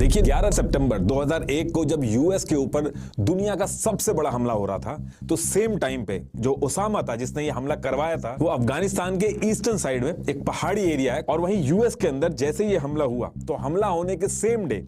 देखिए 11 सितंबर 2001 को जब यूएस के ऊपर दुनिया का सबसे बड़ा हमला हो रहा था, तो सेम टाइम पे जो ओसामा था जिसने ये हमला करवाया था, वो अफगानिस्तान के ईस्टर्न साइड में एक पहाड़ी एरिया है, और वहीं यूएस के अंदर जैसे ये हमला हुआ तो हमला होने के same day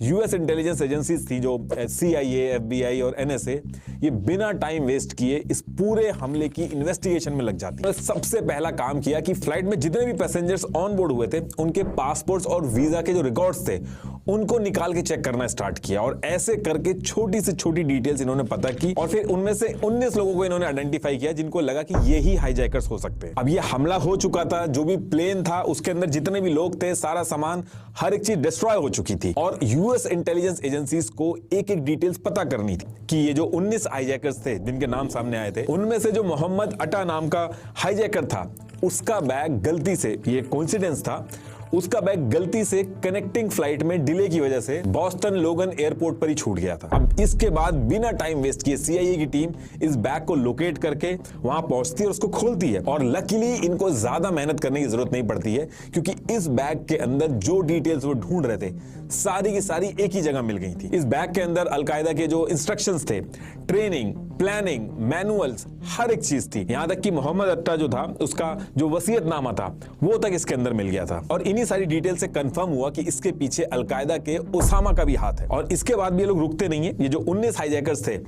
US intelligence agencies थी जो CIA, FBI और NSA, ये बिना टाइम वेस्ट किए इस पूरे हमले की इन्वेस्टिगेशन में लग जाती है। तो सबसे पहला काम किया कि फ्लाइट में जितने भी पैसेंजर्स ऑन बोर्ड हुए थे उनके पासपोर्ट्स और वीजा के जो रिकॉर्ड्स थे उनको निकाल के चेक करना स्टार्ट किया, और ऐसे करके छोटी से छोटी डिटेल्स इन्होंने पता की, और फिर उनमें से 19 लोगों को इन्होंने आइडेंटिफाई किया जिनको लगा कि यही हाईजैकर्स हो सकते हैं। अब ये हमला हो चुका था, जो भी प्लेन था उसके अंदर जितने भी लोग थे, सारा सामान, हर एक चीज डिस्ट्रॉय हो चुकी थी, और यूएस इंटेलिजेंस एजेंसीज को एक एक डिटेल्स पता करनी थी कि ये जो 19 हाईजैकर्स थे जिनके नाम सामने आए थे, उनमें से जो मोहम्मद अटा नाम का हाईजैकर था उसका बैग गलती से, ये कोइंसिडेंस था, उसका बैग गलती से कनेक्टिंग फ्लाइट में डिले की वजह से बॉस्टन लोगन एयरपोर्ट पर ही छूट गया था। अब इसके बाद बिना टाइम वेस्ट किए CIA की टीम इस बैग को लोकेट करके वहां पहुंचती है और उसको खोलती है, और लकीली इनको ज्यादा मेहनत करने की जरूरत नहीं पड़ती है क्योंकि इस बैग के अंदर जो डिटेल्स वो ढूंढ रहे थे सारी की सारी एक ही जगह मिल गई थी। इस बैग के अंदर अलकायदा के जो इंस्ट्रक्शंस थे, ट्रेनिंग, प्लानिंग, मैनुअल्स, हर एक चीज थी, यहां तक कि मोहम्मद अट्टा जो था उसका जो वसीयतनामा था वो तक इसके अंदर मिल गया था। और इन्हीं सारी डिटेल से कंफर्म हुआ कि इसके पीछे अलकायदा के ओसामा का भी हाथ है। और इसके बाद भी ये लोग रुकते नहीं है। ये जो 19 हाईजैकर्स थे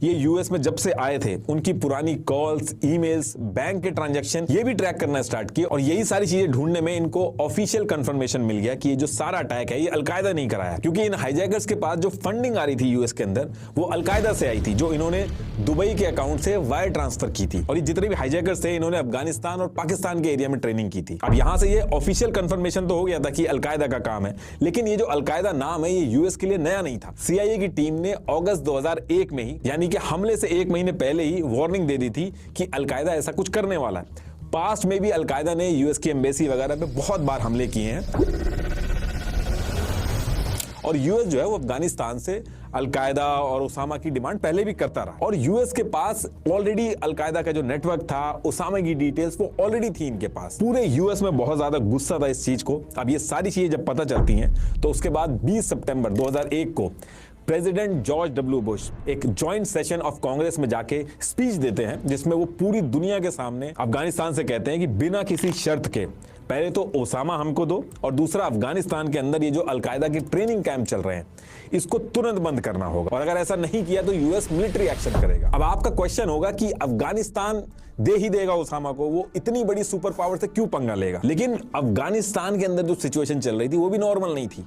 ये यूएस में जब से आए थे उनकी पुरानी कॉल्स, ईमेल्स, बैंक के ट्रांजैक्शन ये भी ट्रैक करना स्टार्ट किए, और यही सारी चीजें ढूंढने में इनको ऑफिशियल कंफर्मेशन मिल गया कि ये जो सारा अटैक है ये अलकायदा नहीं कराया, क्योंकि इन हाईजैकर्स के पास जो फंडिंग आ रही थी यूएस के अंदर वो अलकायदा से आई थी, जो इन्होंने दुबई के अकाउंट से वायर ट्रांसफर की थी। और ये जितने भी हाईजैकर्स थे इन्होंने अफगानिस्तान और पाकिस्तान के एरिया में ट्रेनिंग की थी। अब यहां से ये ऑफिशियल कंफर्मेशन तो हो गया था कि अलकायदा का काम है, लेकिन ये जो अलकायदा नाम है ये यूएस के लिए नया नहीं था। CIA की टीम ने अगस्त 2001 में ही, यानी कि हमले से 1 महीने पहले ही वार्निंग दे दी थी कि अलकायदा ऐसा कुछ करने वाला है। पास्ट में भी अलकायदा ने यूएस की एम्बेसी वगैरह पे बहुत बार हमले किए हैं, और यूएस जो है वो अफगानिस्तान से अलकायदा और ओसामा की डिमांड पहले भी करता रहा, और यूएस के पास ऑलरेडी अलकायदा का जो नेटवर्क था, ओसामा की डिटेल्स वो ऑलरेडी थी इनके पास। पूरे यूएस में बहुत ज्यादा गुस्सा था इस चीज को। अब ये सारी चीजें जब पता चलती हैं तो उसके बाद 20 सितंबर 2001 को प्रेसिडेंट जॉर्ज W. बुश एक जॉइंट सेशन ऑफ कांग्रेस में जाके स्पीच देते हैं, जिसमें वो पूरी दुनिया के सामने अफगानिस्तान से कहते हैं कि बिना किसी शर्त के पहले तो ओसामा हमको दो, और दूसरा अफगानिस्तान के अंदर ये जो अलकायदा के ट्रेनिंग कैंप चल रहे हैं इसको तुरंत बंद करना होगा, और अगर ऐसा नहीं किया तो यूएस मिलिट्री एक्शन करेगा। अब आपका क्वेश्चन होगा कि अफगानिस्तान दे ही देगा ओसामा को, वो इतनी बड़ी सुपर पावर से क्यों पंगा लेगा? लेकिन अफगानिस्तान के अंदर जो सिचुएशन चल रही थी वो भी नॉर्मल नहीं थी।